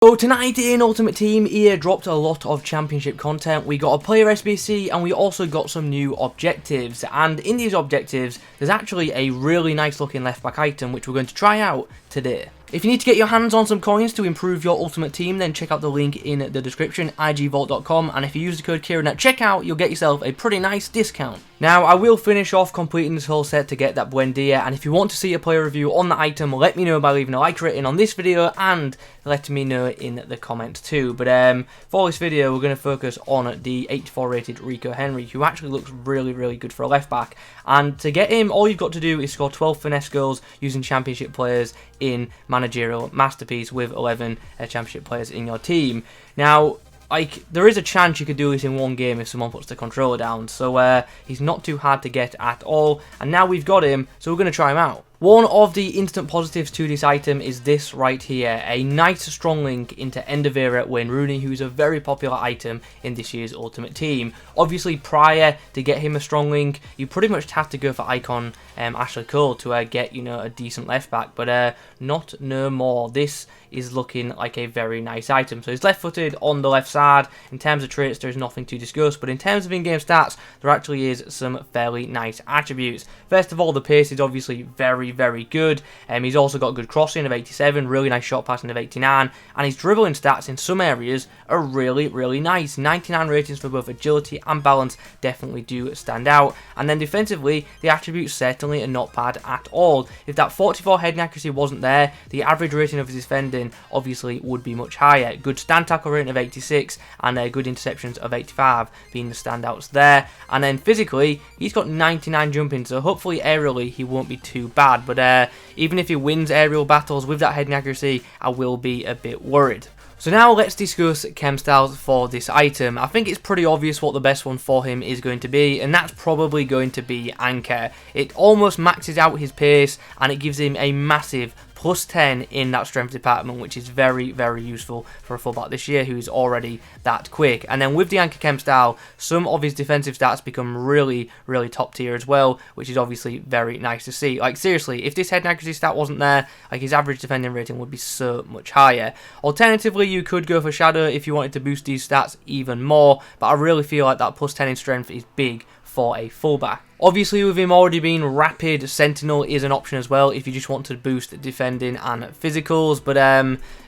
So tonight in Ultimate Team, EA dropped a lot of championship content. We got a player SBC and we also got some new objectives. And in these objectives, there's actually a really nice looking left back item which we're going to try out today. If you need to get your hands on some coins to improve your Ultimate Team, then check out the link in the description, igvault.com, and if you use the code Kieran at checkout, you'll get yourself a pretty nice discount. Now, I will finish off completing this whole set to get that buendia, and if you want to see a player review on the item, let me know by leaving a like rating on this video and letting me know in the comments too. But for this video, we're going to focus on the 84 rated Rico Henry, who actually looks really good for a left back. And to get him, all you've got to do is score 12 finesse goals using championship players in Managerial Masterpiece with 11 championship players in your team. Now, there is a chance you could do this in one game if someone puts the controller down, so he's not too hard to get at all. And now we've got him, so we're going to try him out. One of the instant positives to this item is this right here, a nice strong link into end of era Wayne Rooney, who's a very popular item in this year's Ultimate Team. Obviously, prior to get him a strong link, you pretty much have to go for icon Ashley Cole to get, you know, a decent left back, but not no more. This is looking like a very nice item. So he's left-footed on the left side. In terms of traits, there's nothing to discuss, but in terms of in-game stats, there actually is some fairly nice attributes. First of all, the pace is obviously very good. He's also got good crossing of 87, really nice shot passing of 89, and his dribbling stats in some areas are really nice. 99 ratings for both agility and balance definitely do stand out. And then defensively, the attributes certainly are not bad at all. If that 44 heading accuracy wasn't there, the average rating of his defending obviously would be much higher. Good stand tackle rating of 86 and good interceptions of 85 being the standouts there. And then physically, he's got 99 jumping, so hopefully aerially he won't be too bad. But even if he wins aerial battles with that heading accuracy, I will be a bit worried. So now let's discuss Kem Styles for this item. I think it's pretty obvious what the best one for him is going to be, and that's probably going to be Anchor. It almost maxes out his pace, and it gives him a massive plus 10 in that strength department, which is very useful for a fullback this year who's already that quick. And then with the Anchor Kem style, some of his defensive stats become really top tier as well, which is obviously very nice to see. Like, seriously, if this head accuracy stat wasn't there, like, his average defending rating would be so much higher. Alternatively, you could go for Shadow if you wanted to boost these stats even more, but I really feel like that plus 10 in strength is big for a fullback. Obviously, with him already being rapid, Sentinel is an option as well if you just want to boost defending and physicals, but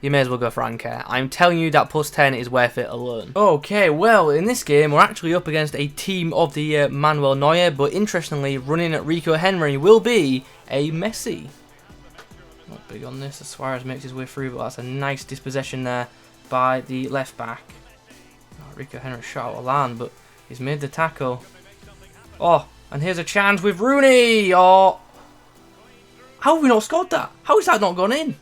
you may as well go for Anchor. I'm telling you that plus 10 is worth it alone. Okay, well, in this game, we're actually up against a team of the year Manuel Neuer, but interestingly, running at Rico Henry will be a Messi. Not big on this as Suarez makes his way through, but that's a nice dispossession there by the left back. Oh, Rico Henry shot out of line, but he's made the tackle. Oh, and here's a chance with Rooney. Oh, how have we not scored that? How has that not gone in?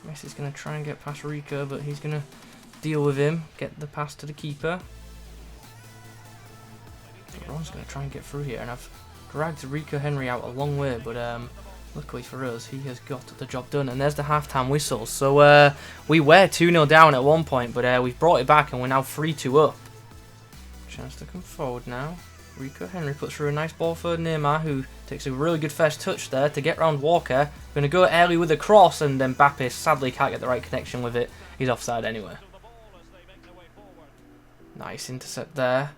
Messi's going to try and get past Rico, but he's going to deal with him. Get the pass to the keeper. Ron's going to try and get through here, and I've dragged Rico Henry out a long way, but luckily for us, he has got the job done. And there's the half-time whistle. So we were 2-0 down at one point, but we've brought it back, and we're now 3-2 up. Chance to come forward now. Rico Henry puts through a nice ball for Neymar, who takes a really good first touch there to get round Walker. Going to go early with a cross, and then Mbappe sadly can't get the right connection with it. He's offside anyway. Nice intercept there.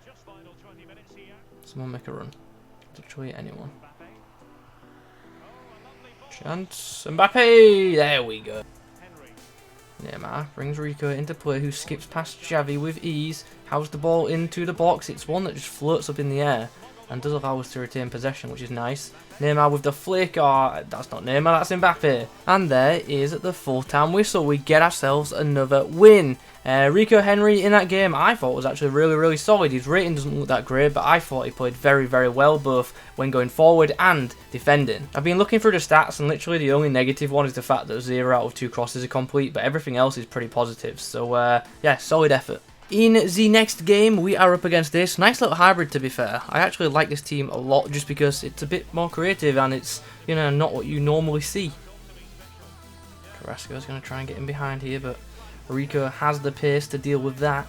Someone make a run. Literally anyone. Chance. Mbappe! There we go. Neymar brings Rico into play, who skips past Xavi with ease. How's the ball into the box? It's one that just floats up in the air and does allow us to retain possession, which is nice. Neymar with the flick. Oh, that's not Neymar, that's Mbappe. And there is the full-time whistle. We get ourselves another win. Rico Henry in that game I thought was actually really solid. His rating doesn't look that great, but I thought he played very well, both when going forward and defending. I've been looking through the stats, and literally the only negative one is the fact that 0 out of 2 crosses are complete, but everything else is pretty positive. So yeah, solid effort. In the next game, we are up against this nice little hybrid, to be fair. I actually like this team a lot just because it's a bit more creative and it's, you know, not what you normally see. Carrasco's going to try and get in behind here, but Rico has the pace to deal with that.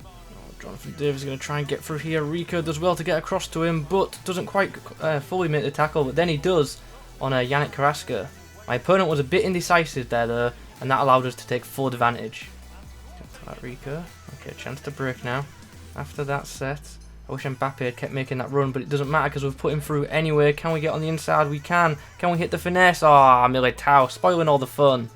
Oh, Jonathan Davis is going to try and get through here. Rico does well to get across to him, but doesn't quite fully make the tackle, but then he does on Yannick Carrasco. My opponent was a bit indecisive there though, and that allowed us to take full advantage. That Rico. Okay, chance to break now. After that set, I wish Mbappe had kept making that run, but it doesn't matter because we've put him through anyway. Can we get on the inside? We can. Can we hit the finesse? Ah, Militao, spoiling all the fun.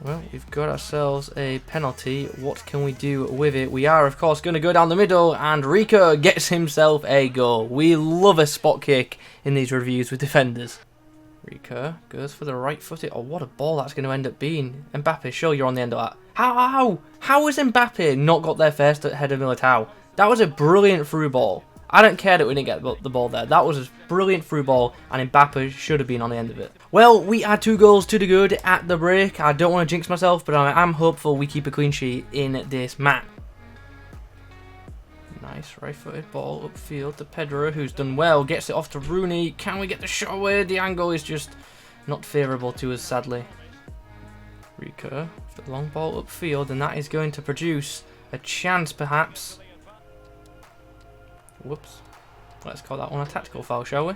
Well, we've got ourselves a penalty. What can we do with it? We are, of course, going to go down the middle, and Rico gets himself a goal. We love a spot kick in these reviews with defenders. Rico goes for the right footed. Oh, what a ball that's going to end up being. Mbappe, sure, you're on the end of that. How has Mbappe not got there first ahead of Militao? That was a brilliant through ball. I don't care that we didn't get the ball there. That was a brilliant through ball, and Mbappe should have been on the end of it. Well, we had 2 goals to the good at the break. I don't want to jinx myself, but I am hopeful we keep a clean sheet in this match. Nice right-footed ball upfield to Pedro, who's done well. Gets it off to Rooney. Can we get the shot away? The angle is just not favourable to us, sadly. Rico, the long ball upfield, and that is going to produce a chance, perhaps. Whoops. Let's call that one a tactical foul, shall we?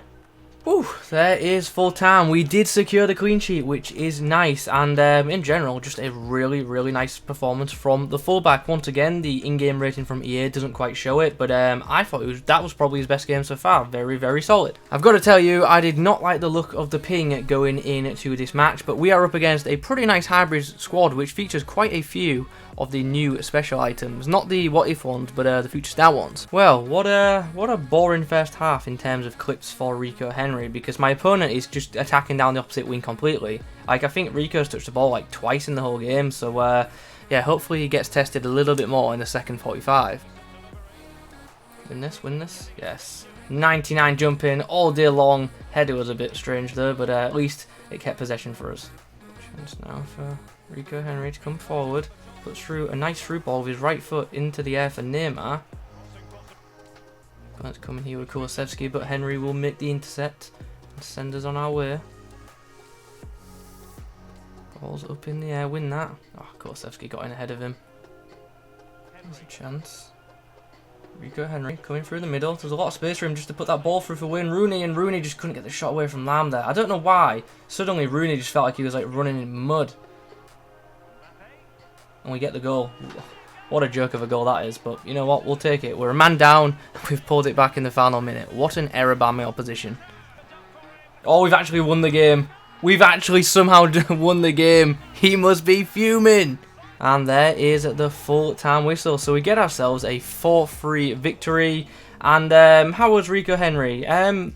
Whew, there is full time. We did secure the clean sheet, which is nice, and in general, just a really nice performance from the fullback. Once again, the in-game rating from EA doesn't quite show it, but I thought that was probably his best game so far. Very solid. I've got to tell you, I did not like the look of the ping going into this match, but we are up against a pretty nice hybrid squad, which features quite a few of the new special items, not the what if ones, but the future star ones. Well, what a boring first half in terms of clips for Rico Henry, because my opponent is just attacking down the opposite wing completely. Like, I think Rico's touched the ball like twice in the whole game, so yeah, hopefully he gets tested a little bit more in the second 45. Win this, yes. 99 jumping all day long. Header was a bit strange though, but at least it kept possession for us. Chance now for Rico Henry to come forward. Puts through a nice through ball with his right foot into the air for Neymar. Let's come in here with Kulusevski, but Henry will make the intercept and send us on our way. Ball's up in the air, win that. Oh, Kulusevski got in ahead of him. There's a chance. Rico Henry coming through the middle. There's a lot of space for him just to put that ball through for Wayne Rooney, and Rooney just couldn't get the shot away from Lam there. I don't know why. Suddenly Rooney just felt like he was like running in mud. And we get the goal. What a joke of a goal that is, but you know what, we'll take it. We're a man down, we've pulled it back in the final minute. What an error by my opposition. Oh, we've actually won the game. We've actually somehow won the game. He must be fuming. And there is the full-time whistle. So we get ourselves a 4-3 victory. And how was Rico Henry?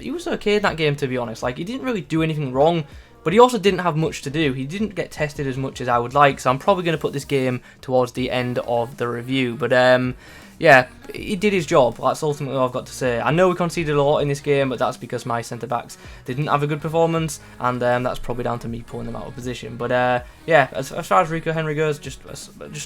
He was okay in that game, to be honest. Like, he didn't really do anything wrong. But he also didn't have much to do. He didn't get tested as much as I would like, so I'm probably going to put this game towards the end of the review. But yeah, he did his job. That's ultimately all I've got to say. I know we conceded a lot in this game, but that's because my centre-backs didn't have a good performance, and that's probably down to me pulling them out of position. But yeah, as far as Rico Henry goes, just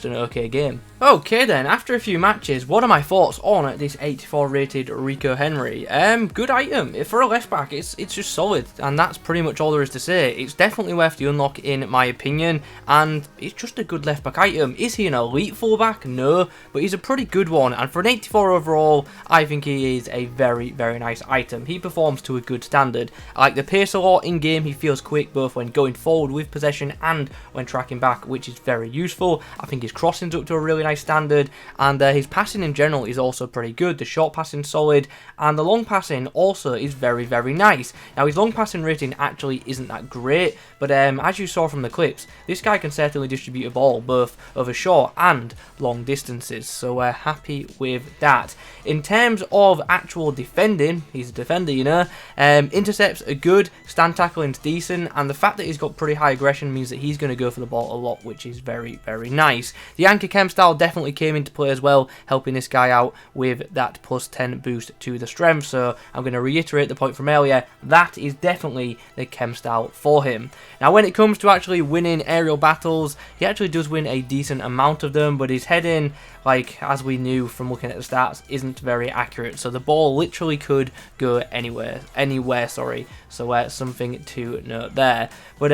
an okay game. Okay then, after a few matches, what are my thoughts on this 84 rated Rico Henry? Good item. For a left back, it's just solid, and that's pretty much all there is to say. It's definitely worth the unlock in my opinion, and it's just a good left back item. Is he an elite fullback? No, but he's a pretty good one, and for an 84 overall, I think he is a very nice item. He performs to a good standard. I like the pace a lot in game. He feels quick both when going forward with possession and when tracking back, which is very useful. I think his crossing's up to a really nice standard, and his passing in general is also pretty good. The short passing solid, and the long passing also is very nice. Now his long passing rating actually isn't that great, but as you saw from the clips, this guy can certainly distribute a ball both over short and long distances, so we're happy with that. In terms of actual defending, he's a defender, you know, intercepts are good, stand tackling's decent, and the fact that he's got pretty high aggression means that he's going to go for the ball a lot, which is very nice. The anchor Kem Style definitely came into play as well, helping this guy out with that plus 10 boost to the strength, so I'm going to reiterate the point from earlier, that is definitely the Kem Style for him. Now when it comes to actually winning aerial battles, he actually does win a decent amount of them, but his heading, like as we knew from looking looking at the stats, isn't very accurate. So the ball literally could go anywhere, sorry. So something to note there. But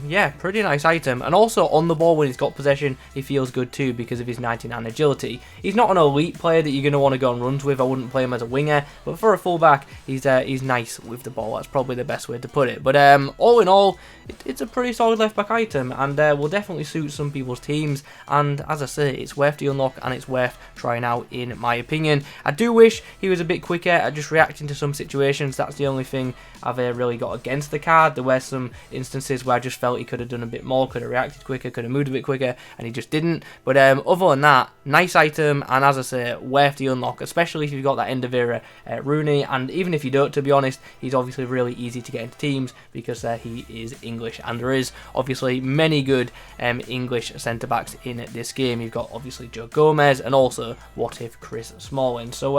yeah, pretty nice item. And also on the ball when he's got possession, he feels good too because of his 99 agility. He's not an elite player that you're going to want to go on runs with. I wouldn't play him as a winger, but for a fullback, he's nice with the ball. That's probably the best way to put it. But all in all, it's a pretty solid left back item, and will definitely suit some people's teams. And as I say, it's worth the unlock, and it's worth trying out in my opinion. I do wish he was a bit quicker at just reacting to some situations. That's the only thing I've really got against the card. There were some instances where I just felt he could have done a bit more, could have reacted quicker, could have moved a bit quicker, and he just didn't. But other than that, nice item, and as I say, worth the unlock, especially if you've got that end of era Rooney, and even if you don't, to be honest, he's obviously really easy to get into teams because he is English, and there is obviously many good English centre-backs in this game. You've got obviously Joe Gomez, and also what if Chris Smalling. So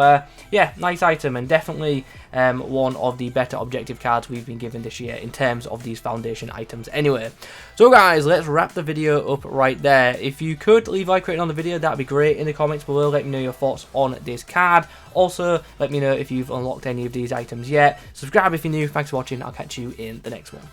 yeah, nice item, and definitely one of the better objective cards we've been given this year in terms of these foundation items anyway. So guys, let's wrap the video up right there. If you could leave a like rating on the video, that'd be great. In the comments below, let me know your thoughts on this card. Also, let me know if you've unlocked any of these items yet. Subscribe if you're new. Thanks for watching. I'll catch you in the next one.